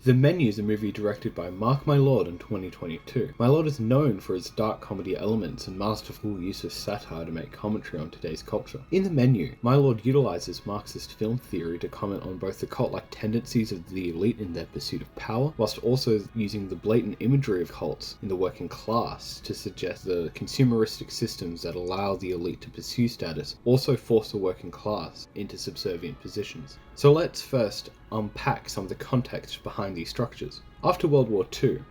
The Menu is a movie directed by Mark Mylod in 2022. Mylod is known for its dark comedy elements and masterful use of satire to make commentary on today's culture. In The Menu, Mylod utilizes Marxist film theory to comment on both the cult-like tendencies of the elite in their pursuit of power, whilst also using the blatant imagery of cults in the working class to suggest the consumeristic systems that allow the elite to pursue status also force the working class into subservient positions. So let's first unpack some of the context behind these structures. After World War II,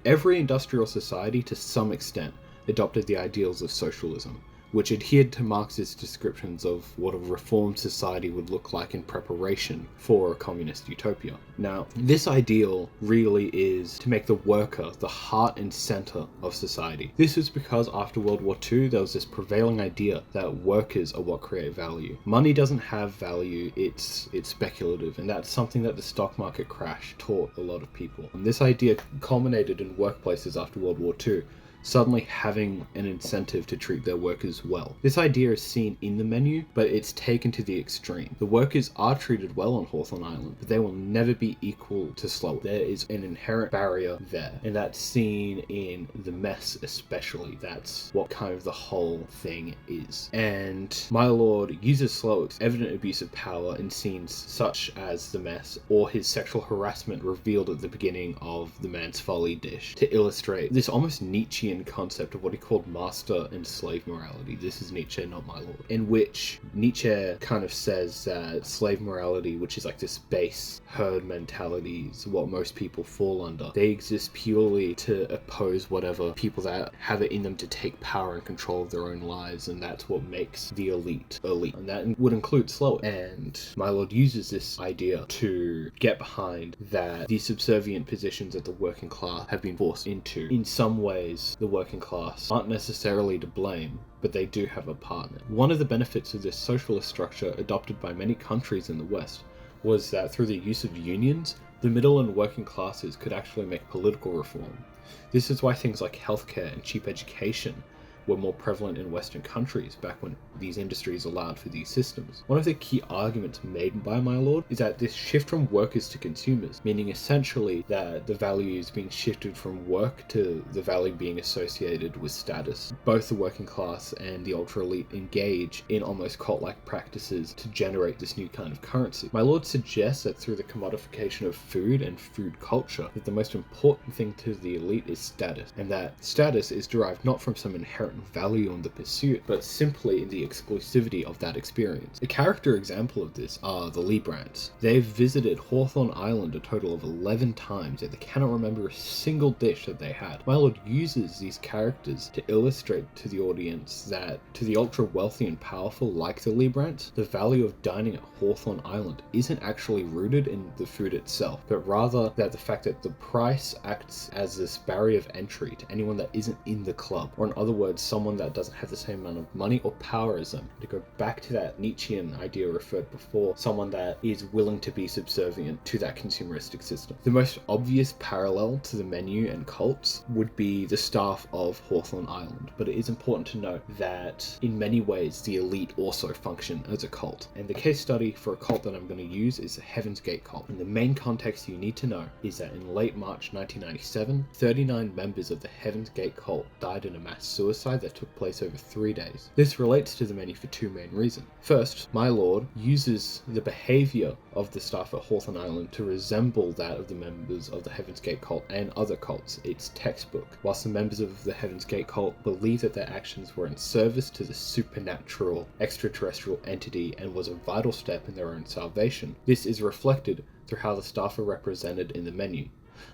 every industrial society to some extent adopted the ideals of socialism, which adhered to Marxist descriptions of what a reformed society would look like in preparation for a communist utopia. Now, this ideal really is to make the worker the heart and center of society. This is because after World War II, there was this prevailing idea that workers are what create value. Money doesn't have value, it's speculative, and that's something that the stock market crash taught a lot of people. And this idea culminated in workplaces after World War II suddenly having an incentive to treat their workers well. This idea is seen in The Menu, but it's taken to the extreme. The workers are treated well on Hawthorne Island, but they will never be equal to Sloat. There is an inherent barrier there, and that's seen in The Mess especially. That's what kind of the whole thing is. And Mylod uses Sloat's evident abuse of power in scenes such as The Mess, or his sexual harassment revealed at the beginning of The Man's Folly dish, to illustrate this almost Nietzschean concept of what he called master and slave morality. This is Nietzsche, not Mylod. In which Nietzsche kind of says that slave morality, which is like this base herd mentality, is what most people fall under. They exist purely to oppose whatever people that have it in them to take power and control of their own lives, and that's what makes the elite elite. And that would include Sloat. And Mylod uses this idea to get behind that the subservient positions that the working class have been forced into. In some ways, the working class aren't necessarily to blame, but they do have a partner. One of the benefits of this socialist structure adopted by many countries in the West was that through the use of unions, the middle and working classes could actually make political reform. This is why things like healthcare and cheap education were more prevalent in Western countries back when these industries allowed for these systems. One of the key arguments made by Mylod is that this shift from workers to consumers, meaning essentially that the value is being shifted from work to the value being associated with status. Both the working class and the ultra-elite engage in almost cult-like practices to generate this new kind of currency. Mylod suggests that through the commodification of food and food culture, that the most important thing to the elite is status, and that status is derived not from some inherent value on the pursuit, but simply in the exclusivity of that experience. A character example of this are the Leibrands. They've visited Hawthorne Island a total of 11 times, yet they cannot remember a single dish that they had. Mylod uses these characters to illustrate to the audience that to the ultra wealthy and powerful like the Leibrands, the value of dining at Hawthorne Island isn't actually rooted in the food itself, but rather that the fact that the price acts as this barrier of entry to anyone that isn't in the club, or in other words, someone that doesn't have the same amount of money or power as them. To go back to that Nietzschean idea referred before, someone that is willing to be subservient to that consumeristic system. The most obvious parallel to The Menu and cults would be the staff of Hawthorne Island, but it is important to note that in many ways the elite also function as a cult. And the case study for a cult that I'm going to use is the Heaven's Gate cult. And the main context you need to know is that in late March 1997, 39 members of the Heaven's Gate cult died in a mass suicide that took place over 3 days. This relates to The Menu for two main reasons. First, Mylod uses the behavior of the staff at Hawthorne Island to resemble that of the members of the Heaven's Gate cult and other cults. It's textbook. Whilst the members of the Heaven's Gate cult believed that their actions were in service to the supernatural extraterrestrial entity and was a vital step in their own salvation, this is reflected through how the staff are represented in The Menu.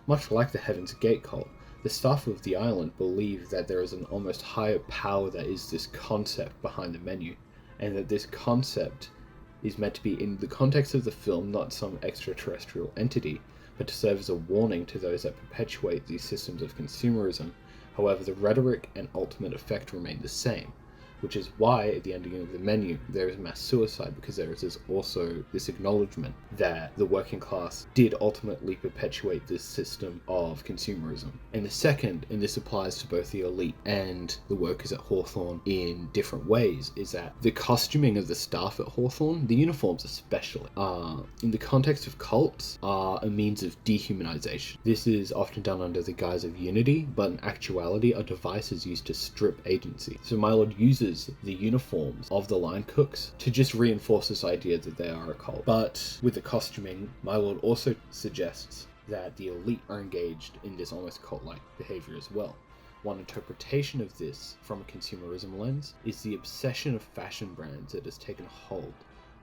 Much like the Heaven's Gate cult, the staff of the island believe that there is an almost higher power that is this concept behind The Menu, and that this concept is meant to be in the context of the film, not some extraterrestrial entity, but to serve as a warning to those that perpetuate these systems of consumerism. However, the rhetoric and ultimate effect remain the same. which is why at the ending of the menu there is mass suicide, because there is also this acknowledgement that the working class did ultimately perpetuate this system of consumerism. And the second, and this applies to both the elite and the workers at Hawthorn in different ways, is that the costuming of the staff at Hawthorn, the uniforms especially, in the context of cults, are a means of dehumanization. This is often done under the guise of unity, but in actuality are devices used to strip agency. So my lord uses the uniforms of the line cooks to just reinforce this idea that they are a cult. But with the costuming, my lord also suggests that the elite are engaged in this almost cult-like behavior as well. One interpretation of this from a consumerism lens is the obsession of fashion brands that has taken hold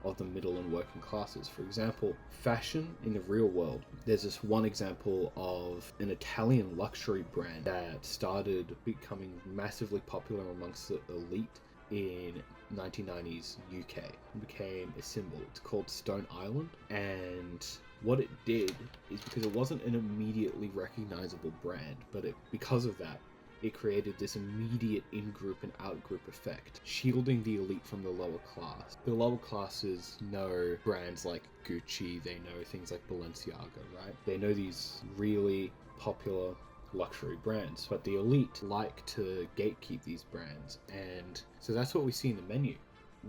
of the middle and working classes. For example, fashion in the real world. There's this one example of an Italian luxury brand that started becoming massively popular amongst the elite in 1990s UK. It became a symbol. It's called Stone Island, and what it did is, because it wasn't an immediately recognizable brand, but because of that, it created this immediate in-group and out-group effect, shielding the elite from the lower class. The lower classes know brands like Gucci, they know things like Balenciaga, right? They know these really popular luxury brands, but the elite like to gatekeep these brands, and so that's what we see in the menu.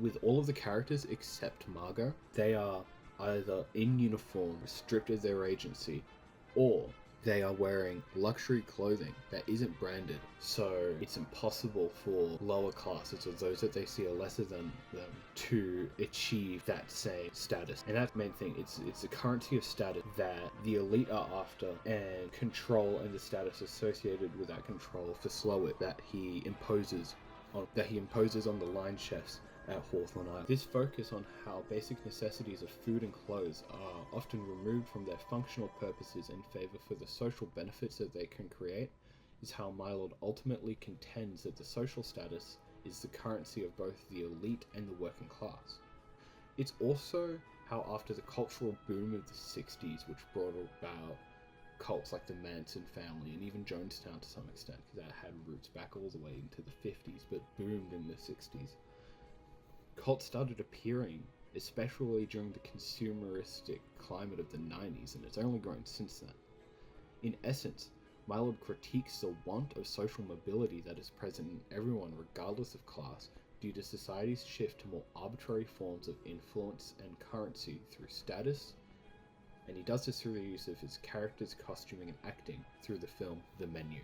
With all of the characters except Margot, they are either in uniform, stripped of their agency, or they are wearing luxury clothing that isn't branded, so it's impossible for lower classes or those that they see are lesser than them to achieve that same status. And that's the main thing. It's the currency of status that the elite are after, and control and the status associated with that control for Slowett that he imposes on the line chefs at Hawthorn Island. This focus on how basic necessities of food and clothes are often removed from their functional purposes in favour for the social benefits that they can create is how my lord ultimately contends that the social status is the currency of both the elite and the working class. It's also how after the cultural boom of the 60s, which brought about cults like the Manson family and even Jonestown to some extent, because that had roots back all the way into the 50s but boomed in the 60s, cults started appearing, especially during the consumeristic climate of the 90s, and it's only grown since then. In essence, my lord critiques the want of social mobility that is present in everyone regardless of class due to society's shift to more arbitrary forms of influence and currency through status, and he does this through the use of his characters' costuming and acting through the film The Menu.